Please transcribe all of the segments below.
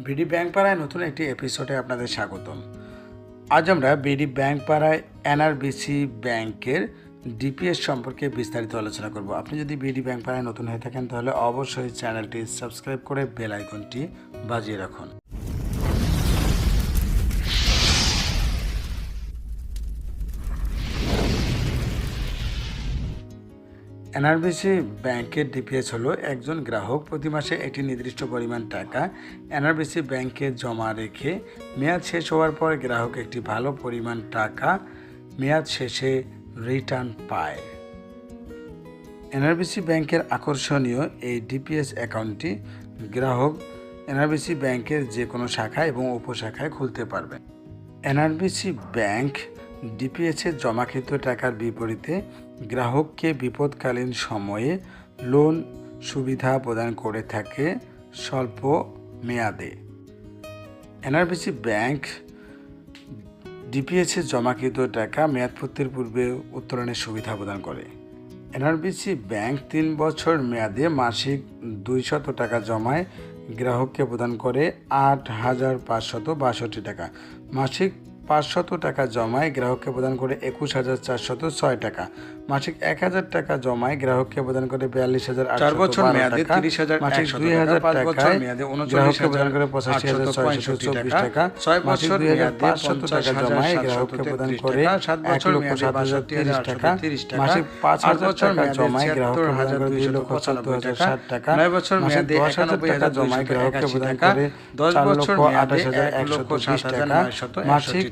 BD bank পাড়ায় নতুন একটি এপিসোডে আপনাদের স্বাগতম। আজ আমরা বিডি ব্যাংক পাড়ায় এনআরবিসি ব্যাংকের ডিপিএস সম্পর্কে বিস্তারিত আলোচনা করব। আপনি যদি বিডি ব্যাংক পাড়ায় নতুন হয়ে থাকেন তাহলে অবশ্যই চ্যানেলটি সাবস্ক্রাইব করে বেল আইকনটি বাজিয়ে রাখুন। এনআরবিসি ব্যাংকের ডিপিএস হলো একজন গ্রাহক প্রতি মাসে একটি নির্দিষ্ট পরিমাণ টাকা এনআরবিসি ব্যাংকে জমা রেখে মেয়াদ শেষ হওয়ার পর গ্রাহক একটি ভালো পরিমাণ টাকা মেয়াদ শেষে রিটার্ন পায়। এনআরবিসি ব্যাংকের আকর্ষণীয় এই ডিপিএস অ্যাকাউন্টটি গ্রাহক এনআরবিসি ব্যাংকের যে কোনো শাখা এবং উপশাখায় খুলতে পারবেন। এনআরবিসি ব্যাংক ডিপিএসে জমাকৃত টাকার বিপরীতে গ্রাহককে বিপদকালীন সময়ে লোন সুবিধা প্রদান করে থাকে স্বল্প মেয়াদে। এনআরবিসি ব্যাংক ডিপিএসে জমাকৃত টাকা মেয়াদপূর্তির পূর্বে উত্তোলনের সুবিধা প্রদান করে। এনআরবিসি ব্যাংক 3 বছর মেয়াদে মাসিক 200 টাকা জমায় গ্রাহককে প্রদান করে 8,562 টাকা। মাসিক 500 টাকা জমায় গ্রাহককে প্রদান করে 21,406 টাকা। মাসিক 1,000 টাকা জমায় গ্রাহককে প্রদান করে 42,812 4 বছর মেয়াদে 30,100 মাসিক 2,000 টাকা মেয়াদে 39,000 প্রদান করে 85,624 টাকা। 6 বছর মেয়াদে 500 টাকা জমায় গ্রাহককে প্রদান করে 7 বছর মেয়াদে 1,07,030 টাকা। মাসিক 5,000 টাকা জমায় গ্রাহককে প্রদান করে 2,74,060 টাকা। 9 বছর মেয়াদে 10,000 টাকা জমায় গ্রাহককে প্রদান করে 10 বছর মেয়াদে 4,28,120 টাকা। মাসিক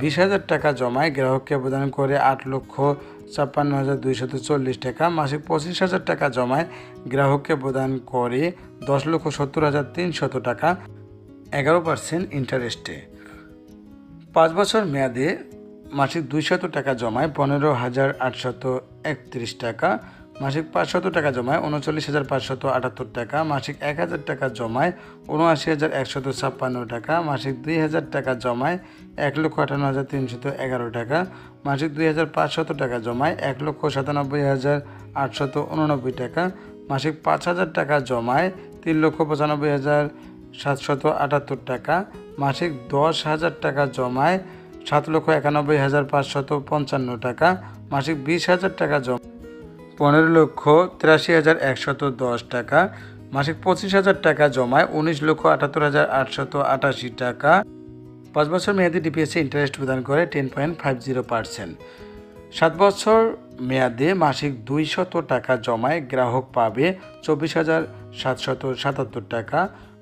20,000 টাকা জমায় গ্রাহককে প্রদান করে 8,56,240 টাকা। মাসিক 25,000 টাকা জমায় গ্রাহককে প্রদান করে 10,70,300 টাকা 11% ইন্টারেস্টে। 5 বছর মেয়াদে মাসিক 200 টাকা জমায় 15,831 টাকা। মাসিক 500 টাকা জমায় 39,578 টাকা। মাসিক 1,000 টাকা জমায় 79,156 টাকা। মাসিক 2,000 টাকা জমায় 1,58,311 টাকা। মাসিক 2,500 টাকা জমায় 1,97,889 টাকা। মাসিক 5,000 টাকা জমায় 3,95,778 টাকা। মাসিক 10,000 টাকা জমায় 7,91,555 টাকা। মাসিক 20,000 টাকা জমায় 15,83,110 টাকা। মাসিক 25,000 টাকা জমায় 19,78,888 টাকা। 5 বছর মেয়াদী ডিপিএসে ইন্টারেস্ট প্রদান করে 10.50%। 7 বছর মেয়াদে মাসিক 200 টাকা জমায় গ্রাহক পাবে 24,777 টাকা।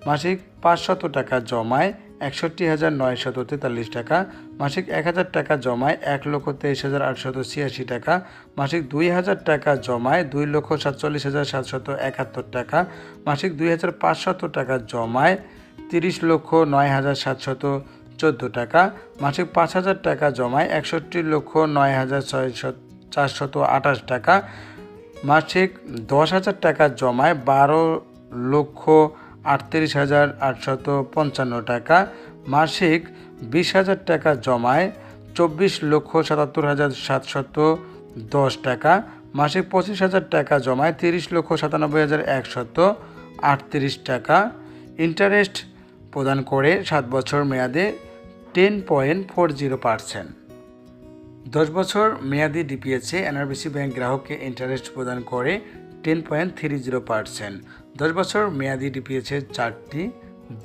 মাসিক 500 টাকা জমায় 61,943 টাকা। মাসিক 1,000 টাকা জমায় 1,23,886 টাকা। মাসিক 2,000 টাকা জমায় 2,47,771 টাকা। মাসিক 2,500 টাকা জমায় 30,09,714 টাকা। মাসিক 5,000 টাকা জমায় 61,09,428 টাকা। মাসিক 10,000 টাকা জমায় 12,38,855 টাকা। মাসিক 20,000 টাকা জমায় 24,77,710 টাকা। মাসিক 25,000 টাকা জমায় 30,97,138 টাকা ইন্টারেস্ট প্রদান করে 7 বছর মেয়াদে 10.40%। 10 বছর মেয়াদি ডিপিএসে এনআরবিসি ব্যাংক গ্রাহককে ইন্টারেস্ট প্রদান করে 10.30%। 10 বছর মেয়াদি ডিপিএসের চার্টটি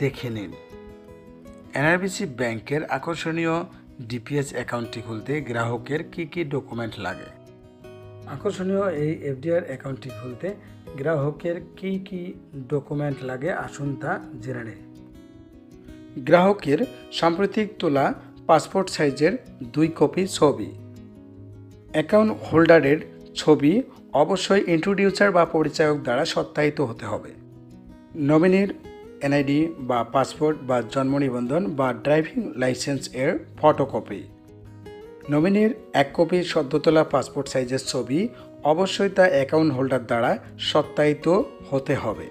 দেখে নিন। এনআরবিসি ব্যাংকের আকর্ষণীয় ডিপিএস অ্যাকাউন্টটি খুলতে গ্রাহকের কী কী ডকুমেন্ট লাগে? আকর্ষণীয় এই এফডিআর অ্যাকাউন্টটি খুলতে গ্রাহকের কী কী ডকুমেন্ট লাগে আসুন তা জেনে নিন। গ্রাহকের সাম্প্রতিক তোলা পাসপোর্ট সাইজের 2 কপি ছবি, অ্যাকাউন্ট হোল্ডারের ছবি অবশ্যই ইন্ট্রোডিউসার বা পরিচায়ক দ্বারা সত্যায়িত হতে হবে। নমিনির এনআইডি বা পাসপোর্ট বা জন্ম নিবন্ধন বা ড্রাইভিং লাইসেন্স এর ফটোকপি। নমিনির 1 কপি সদ্য তোলা পাসপোর্ট সাইজের ছবি অবশ্যই তা অ্যাকাউন্ট হোল্ডার দ্বারা সত্যায়িত হতে হবে।